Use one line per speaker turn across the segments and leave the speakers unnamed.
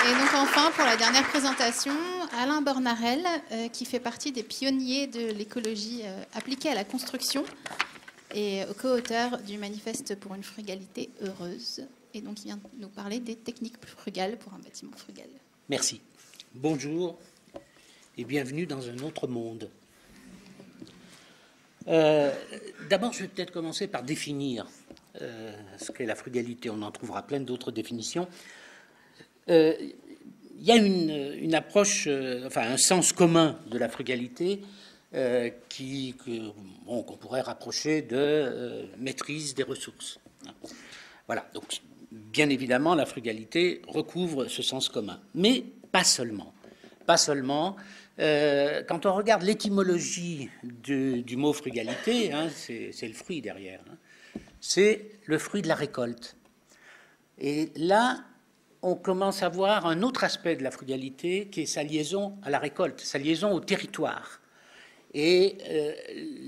Et donc enfin, pour la dernière présentation, Alain Bornarel, qui fait partie des pionniers de l'écologie appliquée à la construction et co-auteur du manifeste pour une frugalité heureuse. Et donc il vient nous parler des techniques plus frugales pour un bâtiment frugal.
Merci. Bonjour et bienvenue dans un autre monde. D'abord, je vais peut-être commencer par définir ce qu'est la frugalité. On en trouvera plein d'autres définitions. Il y a une approche, enfin un sens commun de la frugalité qu'on pourrait rapprocher de maîtrise des ressources. Voilà, donc bien évidemment la frugalité recouvre ce sens commun, mais pas seulement. Pas seulement. Quand on regarde l'étymologie du mot frugalité, hein, c'est le fruit derrière, hein, c'est le fruit de la récolte. Et là, on commence à voir un autre aspect de la frugalité qui est sa liaison à la récolte, sa liaison au territoire et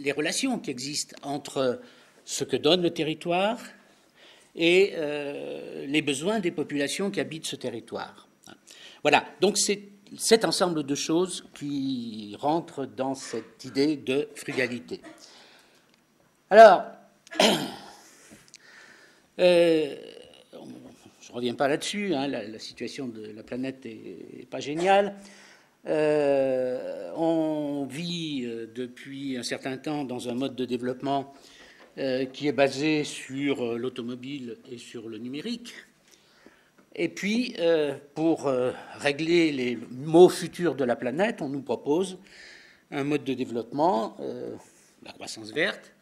les relations qui existent entre ce que donne le territoire et les besoins des populations qui habitent ce territoire. Voilà, donc c'est cet ensemble de choses qui rentrent dans cette idée de frugalité. Alors, je ne reviens pas là-dessus, hein, la situation de la planète n'est pas géniale. On vit depuis un certain temps dans un mode de développement qui est basé sur l'automobile et sur le numérique. Et puis, pour régler les maux futurs de la planète, on nous propose un mode de développement, la croissance verte,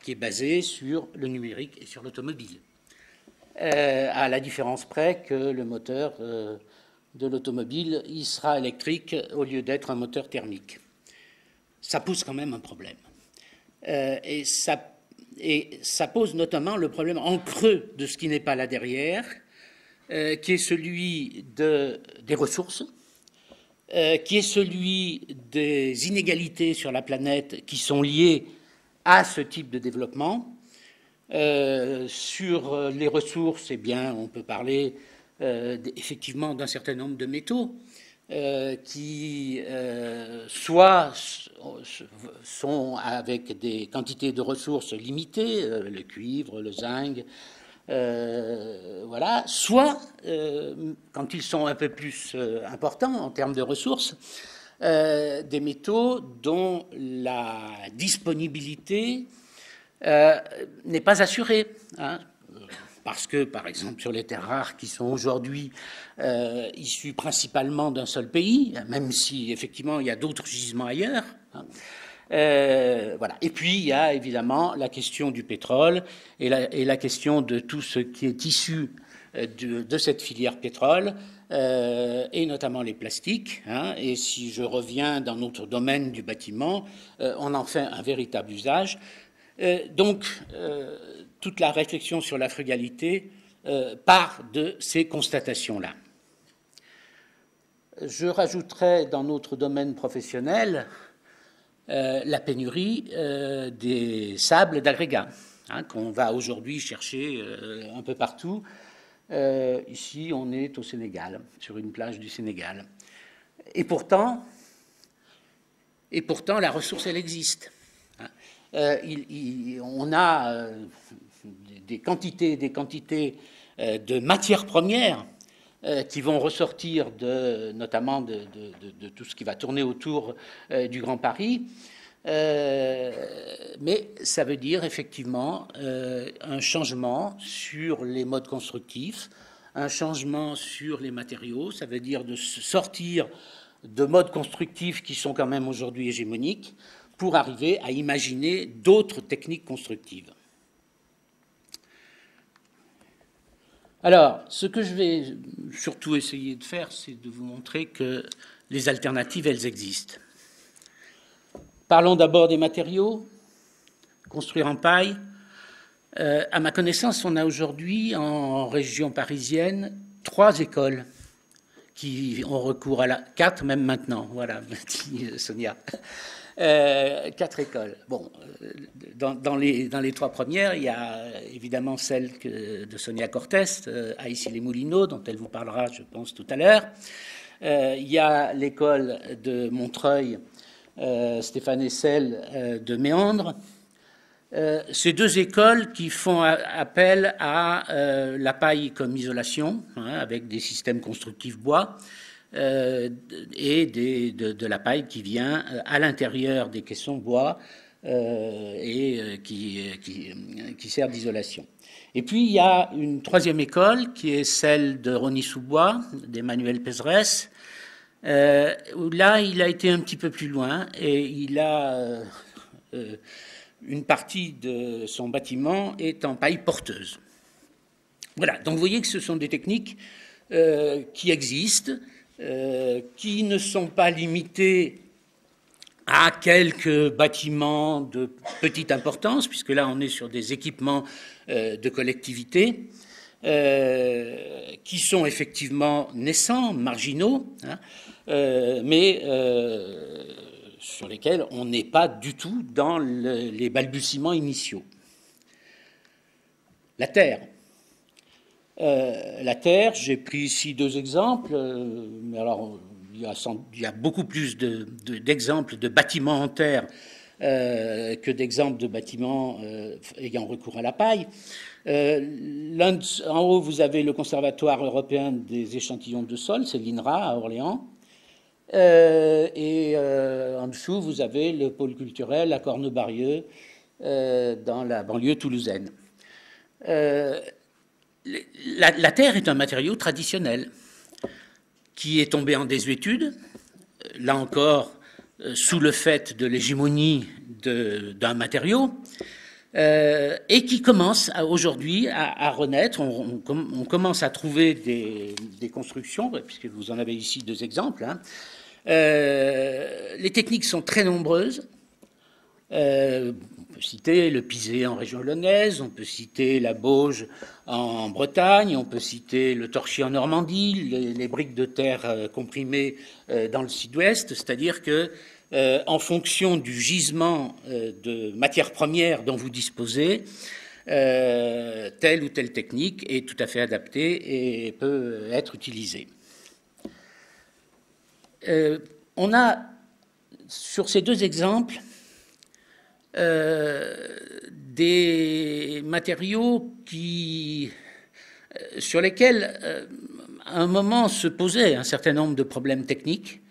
qui est basé sur le numérique et sur l'automobile. À la différence près que le moteur de l'automobile, il sera électrique au lieu d'être un moteur thermique. Ça pose quand même un problème. Et ça pose notamment le problème en creux de ce qui n'est pas là derrière, qui est celui des ressources, qui est celui des inégalités sur la planète qui sont liées à ce type de développement. Sur les ressources, eh bien, on peut parler effectivement d'un certain nombre de métaux qui soit sont avec des quantités de ressources limitées, le cuivre, le zinc, voilà, soit quand ils sont un peu plus importants en termes de ressources, des métaux dont la disponibilité n'est pas assurée, hein, parce que, par exemple, sur les terres rares qui sont aujourd'hui issues principalement d'un seul pays, même si effectivement il y a d'autres gisements ailleurs, hein, voilà. Et puis il y a évidemment la question du pétrole et la question de tout ce qui est issu de cette filière pétrole, et notamment les plastiques, hein, et si je reviens dans notre domaine du bâtiment, on en fait un véritable usage. Donc, toute la réflexion sur la frugalité part de ces constatations-là. Je rajouterai dans notre domaine professionnel la pénurie des sables d'agrégat, hein, qu'on va aujourd'hui chercher un peu partout. Ici, on est au Sénégal, sur une plage du Sénégal. Et pourtant, la ressource, elle existe. Hein. On a des quantités de matières premières qui vont ressortir notamment de tout ce qui va tourner autour du Grand Paris. Mais ça veut dire effectivement un changement sur les modes constructifs, un changement sur les matériaux. Ça veut dire de sortir de modes constructifs qui sont quand même aujourd'hui hégémoniques pour arriver à imaginer d'autres techniques constructives. Alors, ce que je vais surtout essayer de faire, c'est de vous montrer que les alternatives, elles existent. Parlons d'abord des matériaux. Construire en paille. À ma connaissance, on a aujourd'hui en région parisienne 3 écoles qui ont recours à 4 même maintenant. Voilà, dit Sonia. 4 écoles. Bon, dans les 3 premières, il y a évidemment celle de Sonia Cortés, à Issy-les-Moulineaux, dont elle vous parlera, je pense, tout à l'heure. Il y a l'école de Montreuil, Stéphane Hessel de Méandre. Ces 2 écoles qui font appel à la paille comme isolation, avec des systèmes constructifs bois, et de la paille qui vient à l'intérieur des caissons bois et qui sert d'isolation. Et puis, il y a une 3e école qui est celle de Rosny-sous-Bois, d'Emmanuel Pézerès, où là, il a été un petit peu plus loin et il a une partie de son bâtiment est en paille porteuse. Voilà, donc vous voyez que ce sont des techniques qui existent, qui ne sont pas limitées à quelques bâtiments de petite importance, puisque là on est sur des équipements de collectivités, qui sont effectivement naissants, marginaux, mais sur lesquels on n'est pas du tout dans les balbutiements initiaux. La terre. La terre, j'ai pris ici 2 exemples, mais alors il y a beaucoup plus d'exemples de bâtiments en terre que d'exemples de bâtiments ayant recours à la paille. En haut, vous avez le Conservatoire européen des échantillons de sol, c'est l'INRA à Orléans. Et en dessous, vous avez le pôle culturel à Cornebarieux, dans la banlieue toulousaine. La terre est un matériau traditionnel qui est tombé en désuétude, là encore, sous le fait de l'hégémonie d'un matériau, et qui commence aujourd'hui à renaître. On commence à trouver des constructions, puisque vous en avez ici 2 exemples. Les techniques sont très nombreuses. On peut citer le pisé en région lyonnaise, on peut citer la bauge en Bretagne, on peut citer le torchis en Normandie, les briques de terre comprimées dans le sud-ouest, c'est-à-dire que en fonction du gisement de matières premières dont vous disposez, telle ou telle technique est tout à fait adaptée et peut être utilisée. On a, sur ces 2 exemples, des matériaux sur lesquels, à un moment, se posaient un certain nombre de problèmes techniques,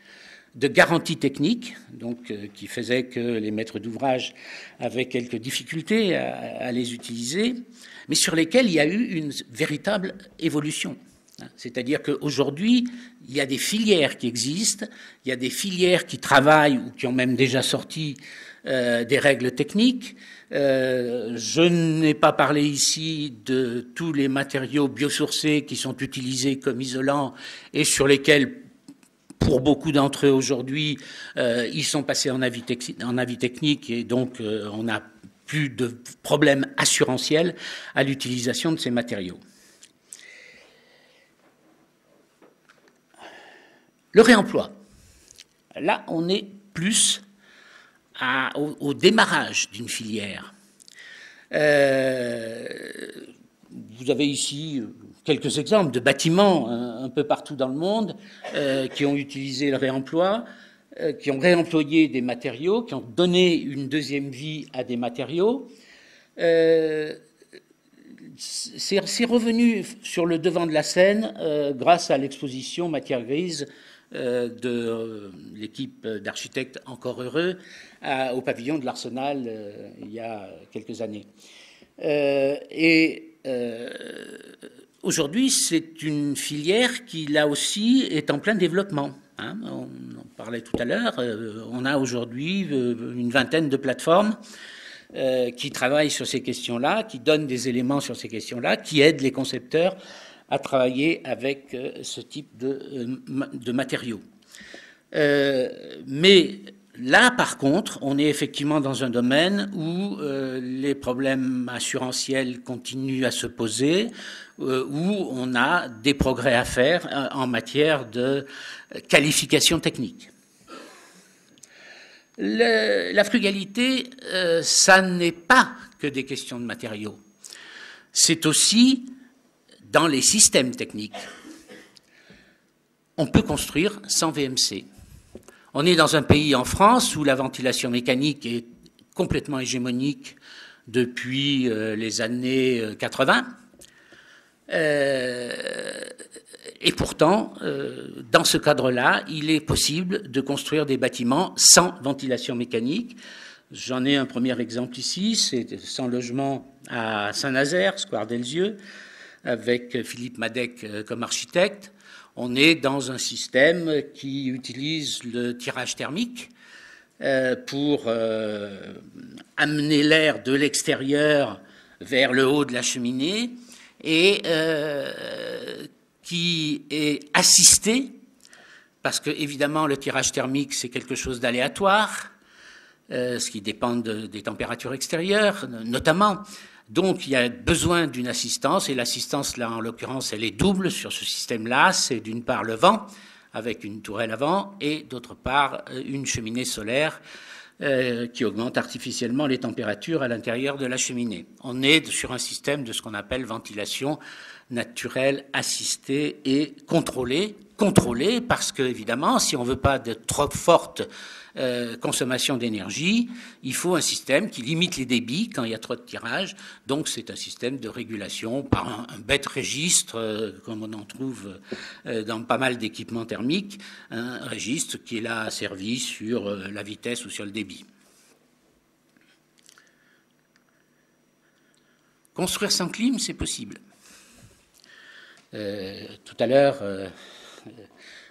de garanties techniques, donc qui faisaient que les maîtres d'ouvrage avaient quelques difficultés à les utiliser, mais sur lesquels il y a eu une véritable évolution. C'est-à-dire qu'aujourd'hui, il y a des filières qui existent, il y a des filières qui travaillent ou qui ont même déjà sorti des règles techniques. Je n'ai pas parlé ici de tous les matériaux biosourcés qui sont utilisés comme isolants et sur lesquels, pour beaucoup d'entre eux aujourd'hui, ils sont passés en avis technique et donc on n'a plus de problème assurantiel à l'utilisation de ces matériaux. Le réemploi. Là, on est plus au démarrage d'une filière. Vous avez ici quelques exemples de bâtiments un peu partout dans le monde qui ont utilisé le réemploi, qui ont réemployé des matériaux, qui ont donné une 2e vie à des matériaux. C'est revenu sur le devant de la scène grâce à l'exposition Matière grise de l'équipe d'architectes encore heureux au pavillon de l'Arsenal il y a quelques années. Aujourd'hui, c'est une filière qui, là aussi, est en plein développement. On en parlait tout à l'heure. On a aujourd'hui une 20aine de plateformes qui travaillent sur ces questions-là, qui donnent des éléments sur ces questions-là, qui aident les concepteurs à travailler avec ce type de matériaux. Mais là, par contre, on est effectivement dans un domaine où les problèmes assurantiels continuent à se poser, où on a des progrès à faire en matière de qualification technique. La frugalité, ça n'est pas que des questions de matériaux. C'est aussi dans les systèmes techniques. On peut construire sans VMC. On est dans un pays en France où la ventilation mécanique est complètement hégémonique depuis les années 80. Et pourtant, dans ce cadre-là, il est possible de construire des bâtiments sans ventilation mécanique. J'en ai un premier exemple ici, c'est 100 logements à Saint-Nazaire, Square d'Elzieux, avec Philippe Madec comme architecte. On est dans un système qui utilise le tirage thermique pour amener l'air de l'extérieur vers le haut de la cheminée et qui est assisté, parce que évidemment le tirage thermique c'est quelque chose d'aléatoire, ce qui dépend des températures extérieures notamment. Donc, il y a besoin d'une assistance, et l'assistance, là, en l'occurrence, elle est double sur ce système-là. C'est d'une part le vent, avec une tourelle à vent, et d'autre part une cheminée solaire qui augmente artificiellement les températures à l'intérieur de la cheminée. On est sur un système de ce qu'on appelle ventilation naturelle, assistée et contrôlée. Contrôlée parce que, évidemment, si on ne veut pas de trop forte consommation d'énergie, il faut un système qui limite les débits quand il y a trop de tirage. Donc c'est un système de régulation par un bête registre, comme on en trouve dans pas mal d'équipements thermiques, un registre qui est là servi sur la vitesse ou sur le débit. Construire sans clim, c'est possible. Tout à l'heure,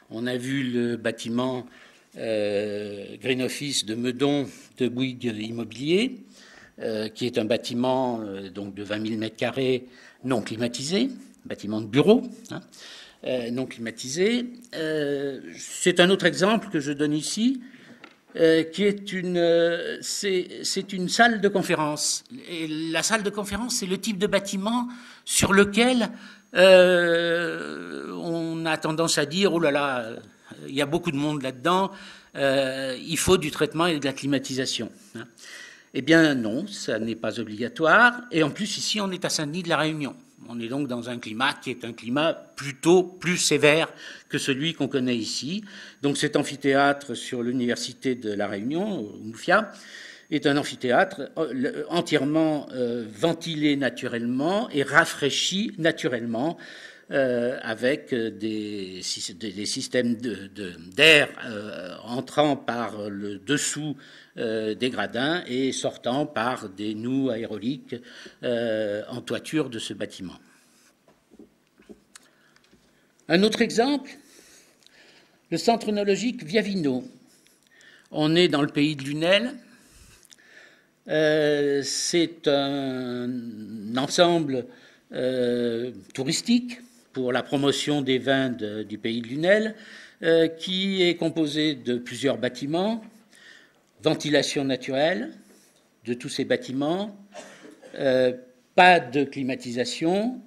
on a vu le bâtiment Green Office de Meudon de Bouygues Immobilier, qui est un bâtiment donc de 20 000 mètres carrés non climatisé, bâtiment de bureau, non climatisé. C'est un autre exemple que je donne ici, qui est c'est une salle de conférence. Et la salle de conférence, c'est le type de bâtiment sur lequel on a tendance à dire, oh là là, il y a beaucoup de monde là-dedans, il faut du traitement et de la climatisation. Eh bien non, ça n'est pas obligatoire. Et en plus, ici, on est à Saint-Denis de la Réunion. On est donc dans un climat qui est un climat plutôt plus sévère que celui qu'on connaît ici. Donc cet amphithéâtre sur l'université de la Réunion, au MUFIA, est un amphithéâtre entièrement ventilé naturellement et rafraîchi naturellement, avec des systèmes d'air entrant par le dessous des gradins et sortant par des nous aéroliques en toiture de ce bâtiment. Un autre exemple, le centre œnologique Viavino. On est dans le pays de Lunel. C'est un ensemble touristique pour la promotion des vins du pays de Lunel, qui est composé de plusieurs bâtiments, ventilation naturelle de tous ces bâtiments, pas de climatisation,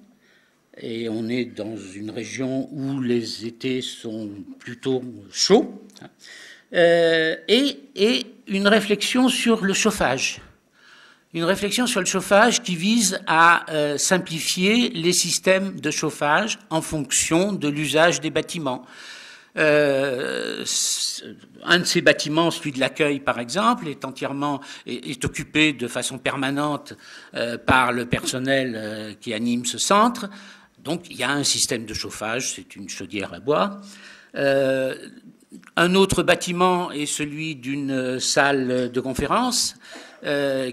et on est dans une région où les étés sont plutôt chauds, et une réflexion sur le chauffage. Une réflexion sur le chauffage qui vise à simplifier les systèmes de chauffage en fonction de l'usage des bâtiments. Un de ces bâtiments, celui de l'accueil par exemple, est occupé de façon permanente par le personnel qui anime ce centre. Donc il y a un système de chauffage, c'est une chaudière à bois. Un autre bâtiment est celui d'une salle de conférence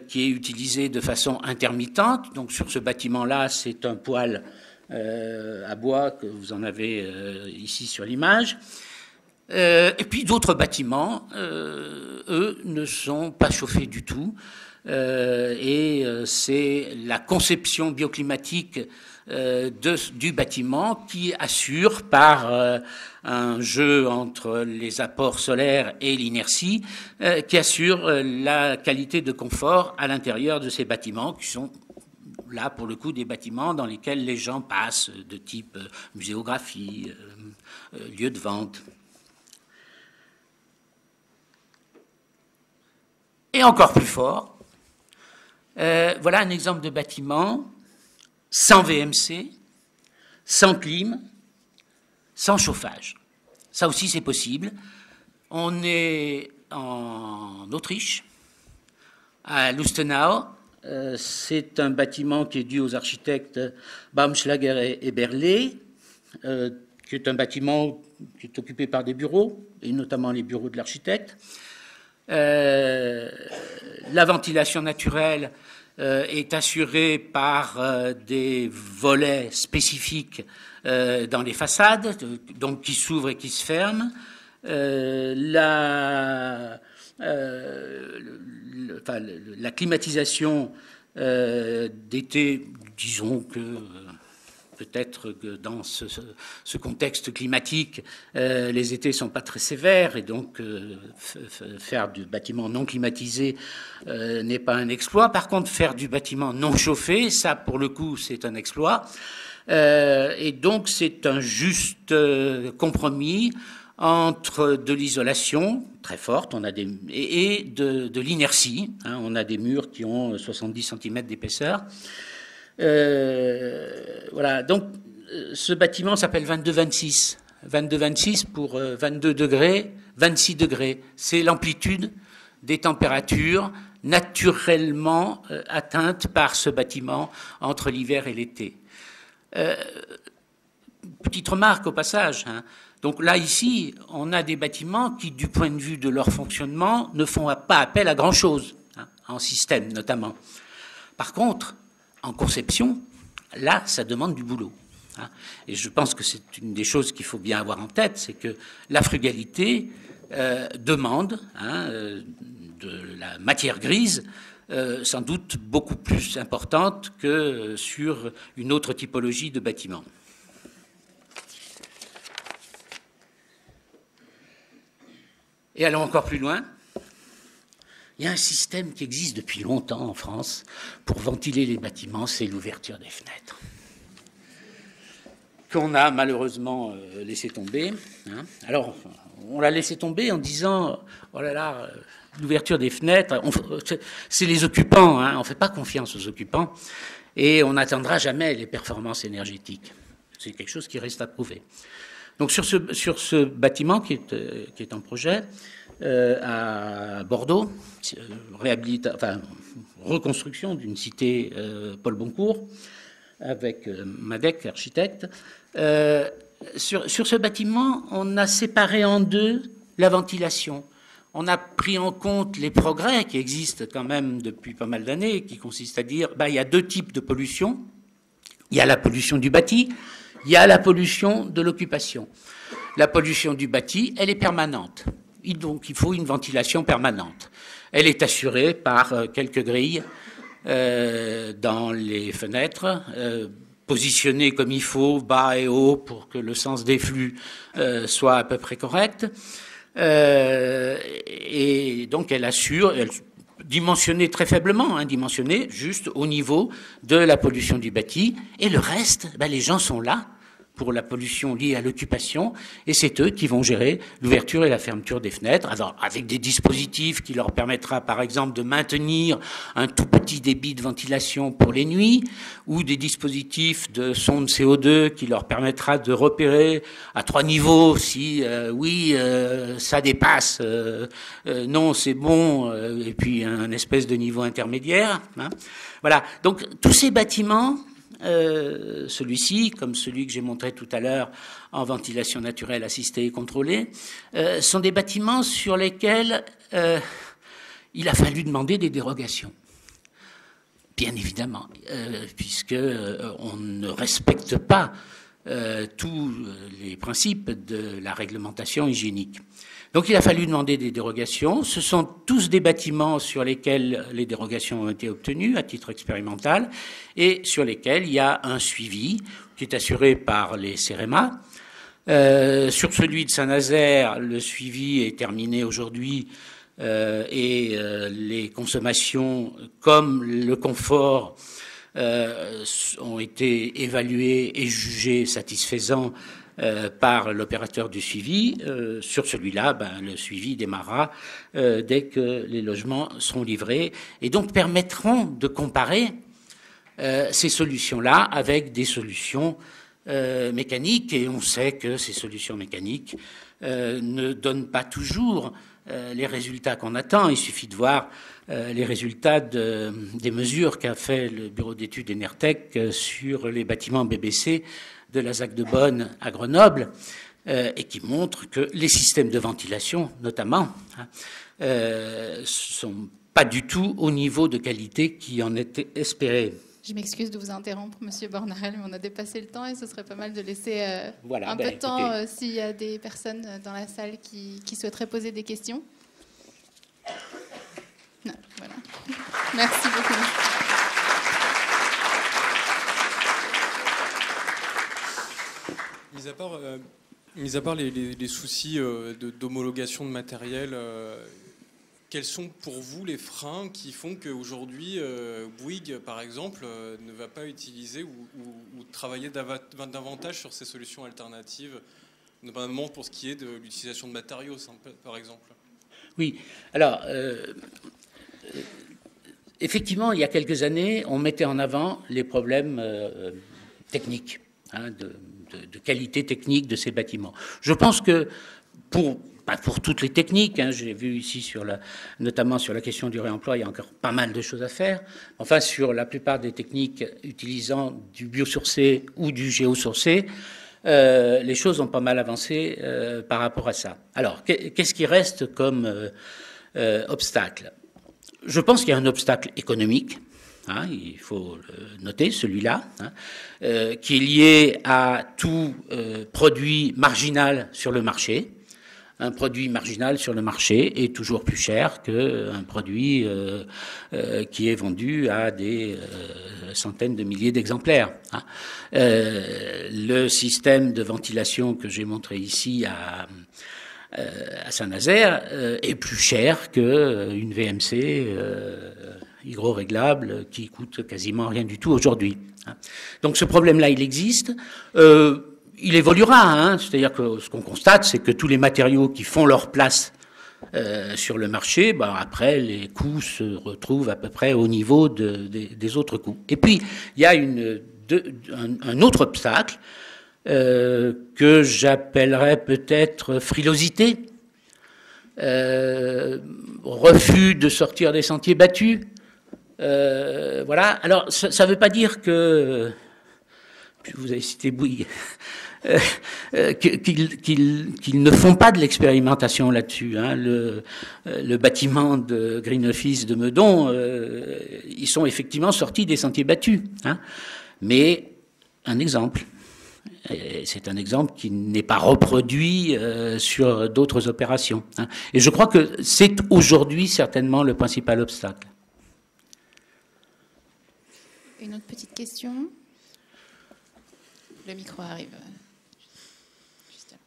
qui est utilisé de façon intermittente. Donc sur ce bâtiment-là, c'est un poêle à bois que vous en avez ici sur l'image. Et puis d'autres bâtiments, eux, ne sont pas chauffés du tout. Et c'est la conception bioclimatique du bâtiment qui assure par un jeu entre les apports solaires et l'inertie, qui assure la qualité de confort à l'intérieur de ces bâtiments qui sont là pour le coup des bâtiments dans lesquels les gens passent de type muséographie, lieu de vente. Et encore plus fort, voilà un exemple de bâtiment sans VMC, sans clim, sans chauffage. Ça aussi, c'est possible. On est en Autriche, à Lustenau. C'est un bâtiment qui est dû aux architectes Baumschlager et Berlet, qui est un bâtiment qui est occupé par des bureaux, et notamment les bureaux de l'architecte. La ventilation naturelle est assurée par des volets spécifiques dans les façades, donc qui s'ouvrent et qui se ferment. La climatisation d'été, disons que peut-être que dans ce contexte climatique, les étés ne sont pas très sévères et donc faire du bâtiment non climatisé n'est pas un exploit. Par contre, faire du bâtiment non chauffé, ça pour le coup c'est un exploit. Et donc c'est un juste compromis entre de l'isolation très forte et de l'inertie. On a des murs qui ont 70 cm d'épaisseur. Voilà, donc ce bâtiment s'appelle 22-26. 22-26 pour 22 degrés, 26 degrés. C'est l'amplitude des températures naturellement atteintes par ce bâtiment entre l'hiver et l'été. Petite remarque au passage. Donc là, ici, on a des bâtiments qui, du point de vue de leur fonctionnement, ne font pas appel à grand-chose, en système notamment. Par contre, en conception, là, ça demande du boulot. Et je pense que c'est une des choses qu'il faut bien avoir en tête, c'est que la frugalité demande de la matière grise sans doute beaucoup plus importante que sur une autre typologie de bâtiment. Et allons encore plus loin. Il y a un système qui existe depuis longtemps en France pour ventiler les bâtiments, c'est l'ouverture des fenêtres, qu'on a malheureusement laissé tomber. Alors, on l'a laissé tomber en disant « Oh là là, l'ouverture des fenêtres, c'est les occupants, on ne fait pas confiance aux occupants et on n'atteindra jamais les performances énergétiques. » C'est quelque chose qui reste à prouver. Donc sur ce bâtiment qui est en projet à Bordeaux, reconstruction d'une cité Paul Boncourt avec Madec, architecte. Sur ce bâtiment, on a séparé en deux la ventilation. On a pris en compte les progrès qui existent quand même depuis pas mal d'années, qui consistent à dire il y a deux types de pollution. Il y a la pollution du bâti, il y a la pollution de l'occupation. La pollution du bâti, elle est permanente. Donc, il faut une ventilation permanente. Elle est assurée par quelques grilles dans les fenêtres, positionnées comme il faut, bas et haut, pour que le sens des flux soit à peu près correct. Et donc, elle assure, dimensionnée très faiblement, dimensionnée juste au niveau de la pollution du bâti. Et le reste, les gens sont là pour la pollution liée à l'occupation, et c'est eux qui vont gérer l'ouverture et la fermeture des fenêtres, alors avec des dispositifs qui leur permettra par exemple de maintenir un tout petit débit de ventilation pour les nuits, ou des dispositifs de sonde CO2 qui leur permettra de repérer à 3 niveaux si ça dépasse, non c'est bon, et puis un espèce de niveau intermédiaire. Voilà, donc tous ces bâtiments, celui-ci, comme celui que j'ai montré tout à l'heure en ventilation naturelle assistée et contrôlée, sont des bâtiments sur lesquels il a fallu demander des dérogations. Bien évidemment, puisque on ne respecte pas tous les principes de la réglementation hygiénique. Donc il a fallu demander des dérogations. Ce sont tous des bâtiments sur lesquels les dérogations ont été obtenues à titre expérimental et sur lesquels il y a un suivi qui est assuré par les CEREMA. Sur celui de Saint-Nazaire, le suivi est terminé aujourd'hui et les consommations comme le confort ont été évaluées et jugées satisfaisants par l'opérateur du suivi. Sur celui-là, le suivi démarrera dès que les logements seront livrés et donc permettront de comparer ces solutions-là avec des solutions mécaniques. Et on sait que ces solutions mécaniques ne donnent pas toujours les résultats qu'on attend. Il suffit de voir les résultats des mesures qu'a fait le bureau d'études Enertec sur les bâtiments BBC de la ZAC de Bonn à Grenoble, et qui montrent que les systèmes de ventilation, notamment, sont pas du tout au niveau de qualité qui en était espéré.
Je m'excuse de vous interrompre, Monsieur Bornarel, mais on a dépassé le temps et ce serait pas mal de laisser
voilà,
un peu de temps s'il y a des personnes dans la salle qui souhaiteraient poser des questions. Non, voilà. Merci beaucoup.
Mis à part les soucis d'homologation de matériel, quels sont pour vous les freins qui font qu'aujourd'hui, Bouygues, par exemple, ne va pas utiliser ou travailler davantage sur ces solutions alternatives, notamment pour ce qui est de l'utilisation de matériaux, par exemple?
Oui, alors, effectivement, il y a quelques années, on mettait en avant les problèmes techniques, de qualité technique de ces bâtiments. Je pense que pas pour toutes les techniques, j'ai vu ici notamment sur la question du réemploi, il y a encore pas mal de choses à faire. Enfin, sur la plupart des techniques utilisant du biosourcé ou du géosourcé, les choses ont pas mal avancé par rapport à ça. Alors, qu'est-ce qui reste comme obstacle? Je pense qu'il y a un obstacle économique. Il faut le noter, celui-là, qui est lié à tout produit marginal sur le marché. Un produit marginal sur le marché est toujours plus cher qu'un produit qui est vendu à des centaines de milliers d'exemplaires. Le système de ventilation que j'ai montré ici à Saint-Nazaire est plus cher qu'une VMC hygroréglable qui coûte quasiment rien du tout aujourd'hui. Donc ce problème-là, il existe. Il évoluera, c'est-à-dire que ce qu'on constate, c'est que tous les matériaux qui font leur place sur le marché, après les coûts se retrouvent à peu près au niveau des autres coûts. Et puis il y a un autre obstacle que j'appellerais peut-être frilosité, refus de sortir des sentiers battus. Voilà. Alors, ça ne veut pas dire que, vous avez cité Bouygues, qu'ils ne font pas de l'expérimentation là-dessus. Le bâtiment de Green Office de Meudon, ils sont effectivement sortis des sentiers battus. Mais un exemple. C'est un exemple qui n'est pas reproduit sur d'autres opérations. Et je crois que c'est aujourd'hui certainement le principal obstacle.
Une autre petite question. Le micro arrive. Juste là.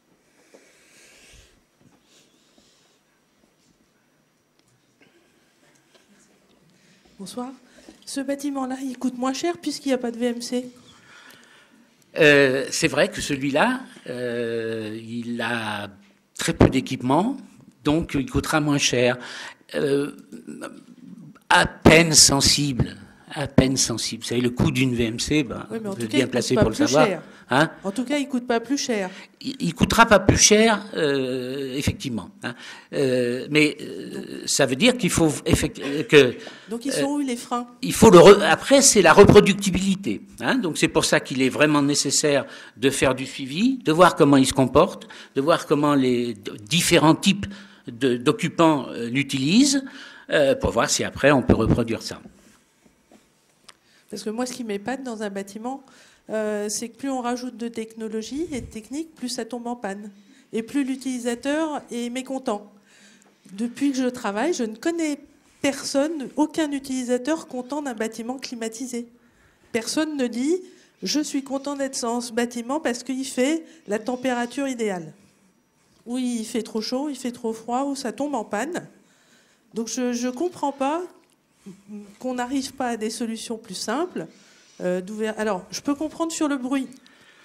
Bonsoir. Ce bâtiment-là, il coûte moins cher puisqu'il n'y a pas de VMC.
C'est vrai que celui-là, il a très peu d'équipement, donc il coûtera moins cher. À peine sensible. Vous savez, le coût d'une VMC, vous êtes bien placé pour le savoir.
En tout cas, il ne coûte pas plus cher.
Il ne coûtera pas plus cher, effectivement. Mais ça veut dire qu'il faut que.
Donc ils sont où les freins?
Il faut après, c'est la reproductibilité. Donc c'est pour ça qu'il est vraiment nécessaire de faire du suivi, de voir comment ils se comportent, de voir comment les différents types d'occupants l'utilisent, pour voir si après on peut reproduire ça.
Parce que moi, ce qui m'épate dans un bâtiment, c'est que plus on rajoute de technologie et de technique, plus ça tombe en panne. Et plus l'utilisateur est mécontent. Depuis que je travaille, je ne connais personne, aucun utilisateur content d'un bâtiment climatisé. Personne ne dit « je suis content d'être dans ce bâtiment parce qu'il fait la température idéale ». Ou il fait trop chaud, il fait trop froid, ou ça tombe en panne. Donc je ne comprends pas qu'on n'arrive pas à des solutions plus simples. Alors, je peux comprendre sur le bruit.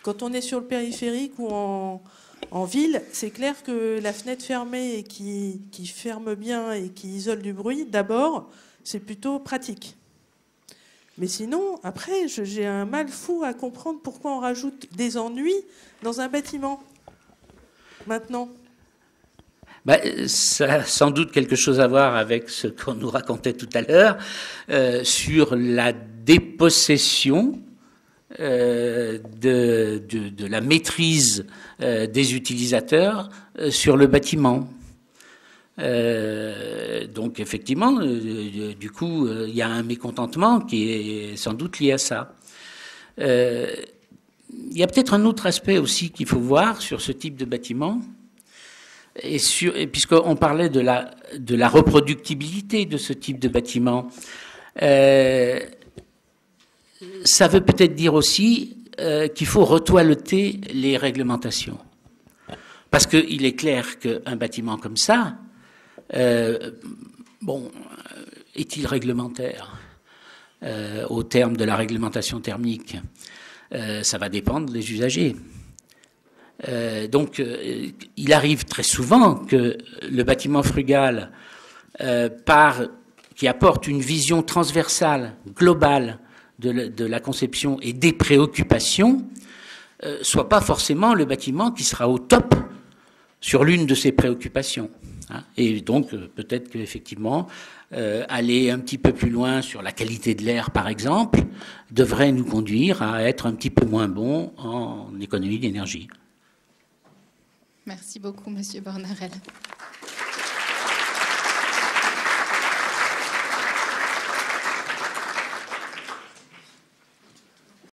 Quand on est sur le périphérique ou en ville, c'est clair que la fenêtre fermée et qui ferme bien et qui isole du bruit, d'abord, c'est plutôt pratique. Mais sinon, après, j'ai un mal fou à comprendre pourquoi on rajoute des ennuis dans un bâtiment, maintenant.
Ça a sans doute quelque chose à voir avec ce qu'on nous racontait tout à l'heure sur la dépossession de la maîtrise des utilisateurs sur le bâtiment. Donc effectivement, du coup, il y a un mécontentement qui est sans doute lié à ça. Il y a peut-être un autre aspect aussi qu'il faut voir sur ce type de bâtiment, et puisqu'on parlait de la reproductibilité de ce type de bâtiment, ça veut peut-être dire aussi qu'il faut retoiletter les réglementations. Parce qu'il est clair qu'un bâtiment comme ça, est-il réglementaire au terme de la réglementation thermique? Ça va dépendre des usagers. Donc, il arrive très souvent que le bâtiment frugal, qui apporte une vision transversale, globale de la conception et des préoccupations, soit pas forcément le bâtiment qui sera au top sur l'une de ces préoccupations. Et donc, peut-être qu'effectivement, aller un petit peu plus loin sur la qualité de l'air, par exemple, devrait nous conduire à être un petit peu moins bon en économie d'énergie.
Merci beaucoup, Monsieur Bornarel.